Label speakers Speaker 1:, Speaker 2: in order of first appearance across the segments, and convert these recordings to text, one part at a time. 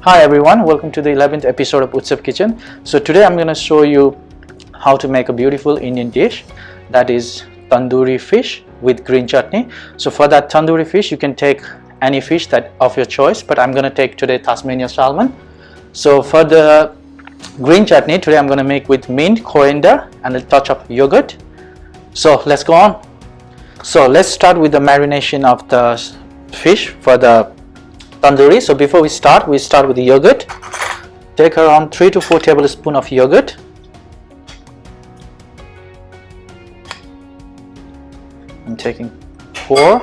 Speaker 1: Hi everyone, welcome to the 11th episode of Utsav Kitchen. So today I'm going to show you how to make a beautiful Indian dish, that is tandoori fish with green chutney. So for that tandoori fish you can take any fish that of your choice, but I'm going to take today Tasmania salmon. So for the green chutney today I'm going to make with mint, coriander and a touch of yogurt. So let's go on. So let's start with the marination of the fish for the tandoori. So before we start with the yogurt. Take around 3 to 4 tablespoons of yogurt. I'm taking 4.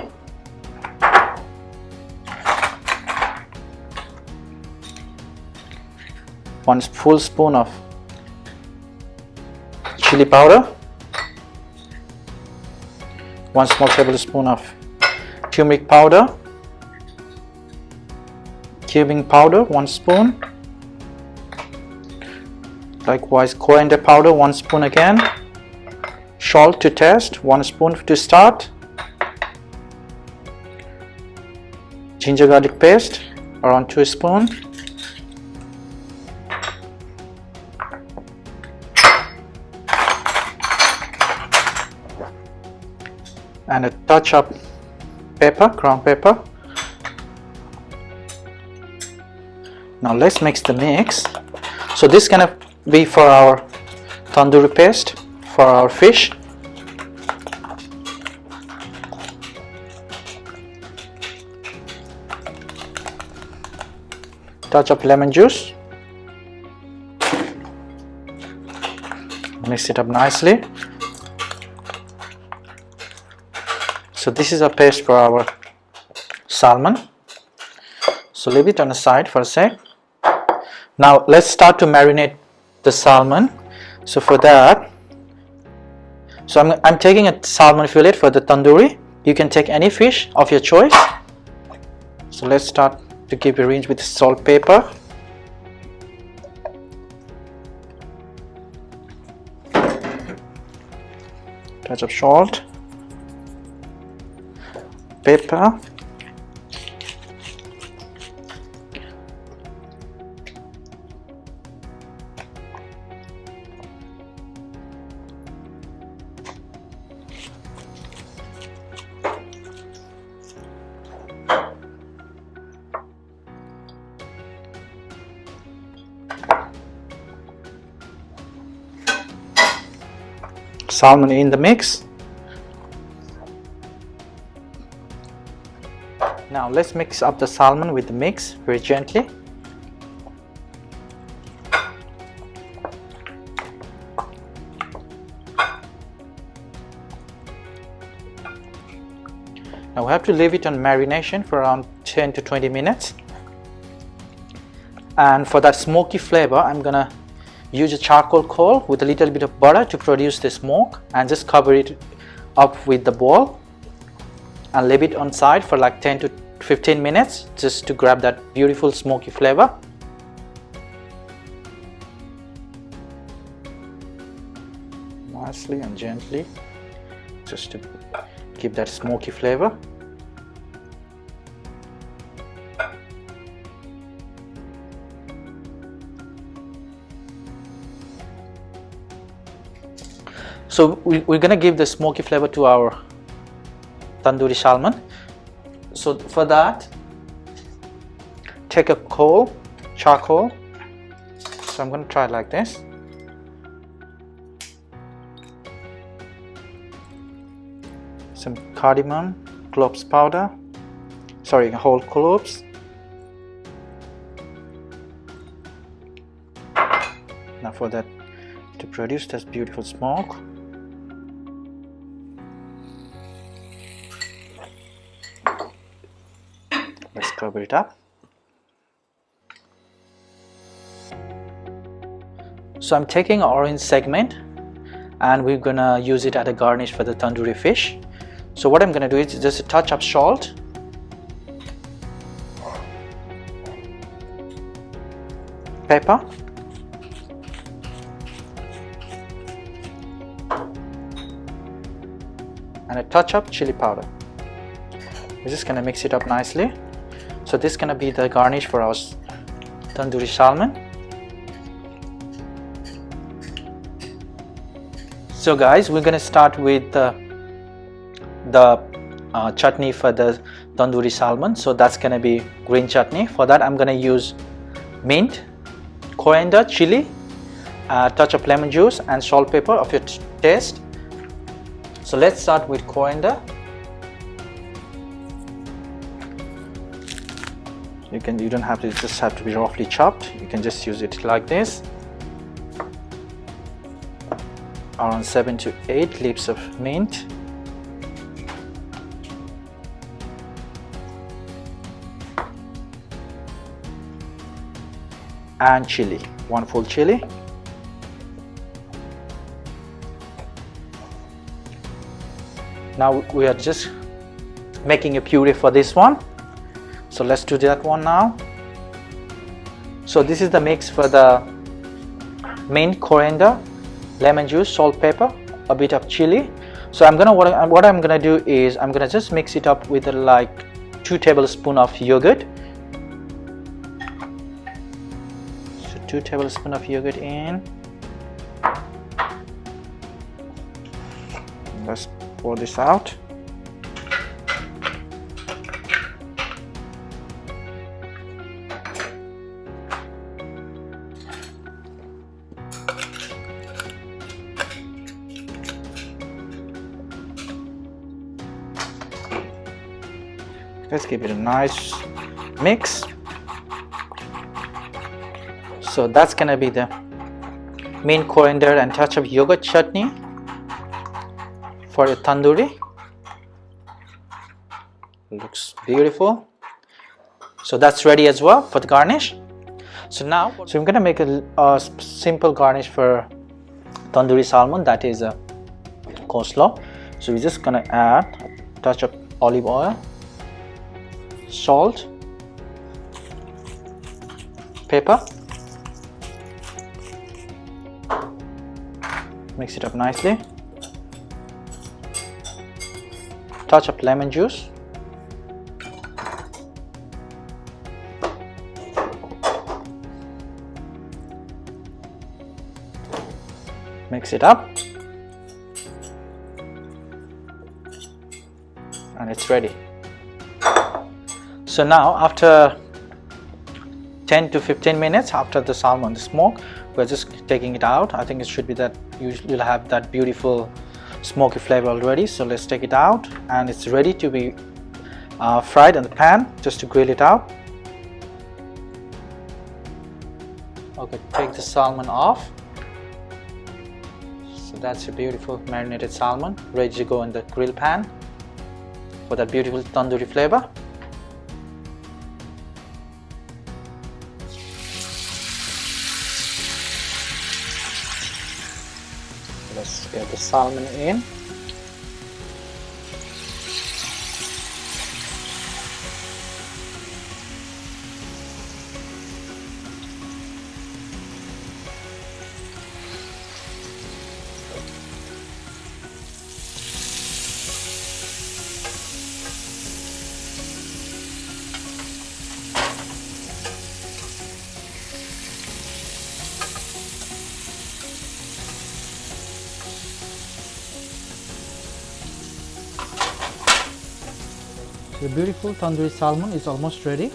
Speaker 1: One full spoon of chili powder. 1 small tablespoon of turmeric powder. Cumin powder 1 spoon. Likewise coriander powder 1 spoon again. Salt to taste 1 spoon to start. Ginger garlic paste around 2 spoons. And a touch of pepper, ground pepper. Now let's mix the mix. So this is gonna be for our tandoori paste for our fish. Touch of lemon juice. Mix it up nicely. So this is a paste for our salmon. So leave it on the side for a sec. Now let's start to marinate the salmon. So for that, I'm taking a salmon fillet for the tandoori. You can take any fish of your choice. So let's start to keep it arranged with salt, pepper. Touch of salt, pepper, salmon in the mix. Now let's mix up the salmon with the mix very gently. Now we have to leave it on marination for around 10 to 20 minutes. And for that smoky flavor, I'm gonna use a charcoal coal with a little bit of butter to produce the smoke, and just cover it up with the bowl and leave it on side for like 10 to 15 minutes just to grab that beautiful smoky flavor. Nicely and gently, just to keep that smoky flavor. So we're gonna give the smoky flavor to our tandoori salmon. So for that, take a coal, charcoal. So I'm going to try it like this. Some cardamom, cloves powder, whole cloves. Now for that, to produce this beautiful smoke, let's cover it up. So I'm taking an orange segment and we're gonna use it as a garnish for the tandoori fish. So what I'm gonna do is just a touch of salt, pepper, and a touch of chili powder. We're just gonna mix it up nicely. So this is gonna be the garnish for our tandoori salmon. So guys, we're going to start with the chutney for the tandoori salmon. So that's going to be green chutney. For that I'm going to use mint, coriander, chili, a touch of lemon juice and salt, pepper of your taste. So let's start with coriander. You don't have to just have to be roughly chopped. You can just use it like this. Around 7 to 8 leaves of mint. And chili, 1 full chili. Now we are just making a puree for this one. So let's do that one now. So this is the mix for the mint, coriander, lemon juice, salt, pepper, a bit of chili. So what I'm gonna do is I'm gonna just mix it up with like 2 tablespoons of yogurt. So 2 tablespoons of yogurt in. Let's pour this out. Let's give it a nice mix. So that's gonna be the mint, coriander and touch of yogurt chutney for the tandoori. Looks beautiful. So that's ready as well for the garnish. So I'm gonna make a simple garnish for tandoori salmon, that is a coleslaw. So we're just gonna add a touch of olive oil, salt, pepper, mix it up nicely, touch of lemon juice, mix it up, and it's ready. So now after 10 to 15 minutes after the salmon smoke, we're just taking it out. I think it should be that you'll have that beautiful smoky flavor already. So let's take it out, and it's ready to be fried in the pan, just to grill it out. Okay, take the salmon off. So that's a beautiful marinated salmon ready to go in the grill pan for that beautiful tandoori flavor. Let's get the salmon in. The beautiful tandoori salmon is almost ready.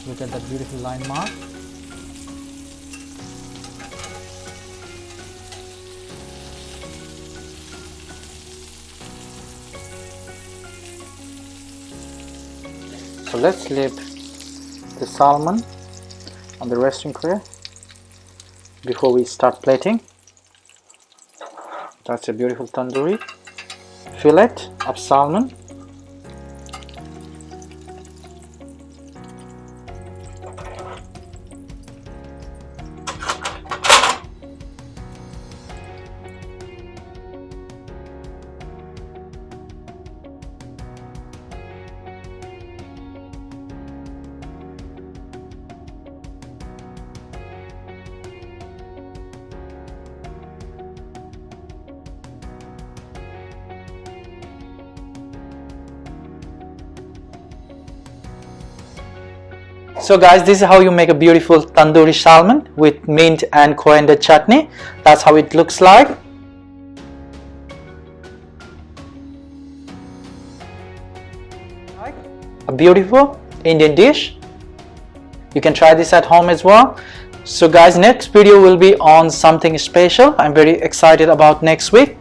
Speaker 1: Look at that beautiful line mark. So let's leave the salmon on the resting tray before we start plating. That's a beautiful tandoori fillet of salmon. So guys, this is how you make a beautiful tandoori salmon with mint and coriander chutney. That's how it looks like. A beautiful Indian dish. You can try this at home as well. So guys, next video will be on something special. I'm very excited about next week.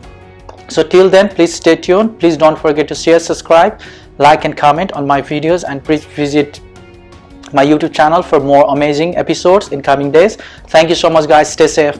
Speaker 1: So till then, please stay tuned. Please don't forget to share, subscribe, like and comment on my videos, and please visit my YouTube channel for more amazing episodes in coming days. Thank you so much guys. Stay safe.